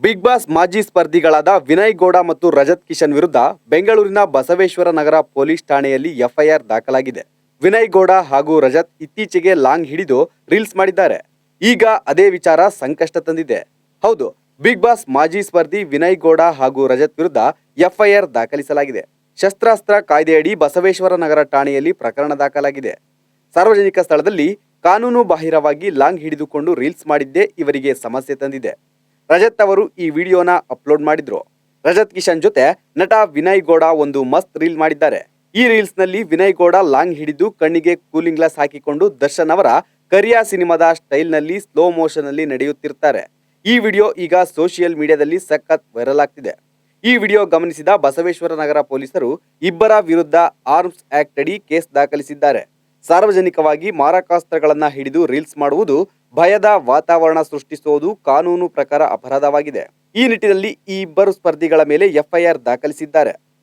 Big boss ಮಾಜಿ ಸ್ಪರ್ಧಿಗಳಾದ ವಿನಯ್ ಗೌಡ ಮತ್ತು ರಜತ್ ಕಿಶನ್ ವಿರುದ್ಧ ಬೆಂಗಳೂರಿನ ಬಸವೇಶ್ವರ ನಗರ ಪೊಲೀಸ್ ಠಾಣೆಯಲ್ಲಿ ಎಫ್ಐಆರ್ ದಾಖಲಾಗಿದೆ. ವಿನಯ್ ಗೌಡ ಹಾಗೂ ರಜತ್ ಇತ್ತೀಚೆಗೆ ಲಾಂಗ್ ಹಿಡಿದು ರೀಲ್ಸ್ ಮಾಡಿದ್ದಾರೆ. ಈಗ ಅದೇ ವಿಚಾರ ಸಂಕಷ್ಟ ತಂದಿದೆ. ಹೌದು, ಬಿಗ್ ಬಾಸ್ ಮಾಜಿ ಸ್ಪರ್ಧಿ ವಿನಯ್ ಗೌಡ ಹಾಗೂ ರಜತ್ ವಿರುದ್ಧ ಎಫ್ಐಆರ್ ದಾಖಲಿಸಲಾಗಿದೆ. ಶಸ್ತ್ರಾಸ್ತ್ರ ಕಾಯ್ದೆಯಡಿ ಬಸವೇಶ್ವರ ನಗರ ಠಾಣೆಯಲ್ಲಿ ಪ್ರಕರಣ ದಾಖಲಾಗಿದೆ. ಸಾರ್ವಜನಿಕ ಸ್ಥಳದಲ್ಲಿ ಕಾನೂನು ಬಾಹಿರವಾಗಿ ಲಾಂಗ್ ಹಿಡಿದುಕೊಂಡು ರೀಲ್ಸ್ ಮಾಡಿದ್ದೇ ಇವರಿಗೆ ಸಮಸ್ಯೆ ತಂದಿದೆ. ರಜತ್ ಅವರು ಈ ವಿಡಿಯೋನ ಅಪ್ಲೋಡ್ ಮಾಡಿದ್ರು. ರಜತ್ ಕಿಶನ್ ಜೊತೆ ನಟ ವಿನಯ್ ಗೌಡ ಒಂದು ಮಸ್ತ್ ರೀಲ್ ಮಾಡಿದ್ದಾರೆ. ಈ ರೀಲ್ಸ್ ನಲ್ಲಿ ವಿನಯ್ ಗೌಡ ಲಾಂಗ್ ಹಿಡಿದು ಕಣ್ಣಿಗೆ ಕೂಲಿಂಗ್ ಗ್ಲಾಸ್ ಹಾಕಿಕೊಂಡು ದರ್ಶನ್ ಅವರ ಕರಿಯಾ ಸಿನಿಮಾದ ಸ್ಟೈಲ್ ನಲ್ಲಿ ಸ್ಲೋ ಮೋಷನ್ ನಲ್ಲಿ ನಡೆಯುತ್ತಿರ್ತಾರೆ. ಈ ವಿಡಿಯೋ ಈಗ ಸೋಷಿಯಲ್ ಮೀಡಿಯಾದಲ್ಲಿ ಸಖತ್ ವೈರಲ್ ಆಗ್ತಿದೆ. ಈ ವಿಡಿಯೋ ಗಮನಿಸಿದ ಬಸವೇಶ್ವರ ನಗರ ಪೊಲೀಸರು ಇಬ್ಬರ ವಿರುದ್ಧ ಆರ್ಮ್ಸ್ ಆಕ್ಟ್ ಅಡಿ ಕೇಸ್ ದಾಖಲಿಸಿದ್ದಾರೆ. ಸಾರ್ವಜನಿಕವಾಗಿ ಮಾರಕಾಸ್ತ್ರಗಳನ್ನ ಹಿಡಿದು ರೀಲ್ಸ್ ಮಾಡುವುದು ಭಯದ ವಾತಾವರಣ ಸೃಷ್ಟಿಸುವುದು ಕಾನೂನು ಪ್ರಕಾರ ಅಪರಾಧವಾಗಿದೆ. ಈ ನಿಟ್ಟಿನಲ್ಲಿ ಈ ಇಬ್ಬರು ಸ್ಪರ್ಧಿಗಳ ಮೇಲೆ ಎಫ್ಐಆರ್ ದಾಖಲಿಸಿದ್ದಾರೆ.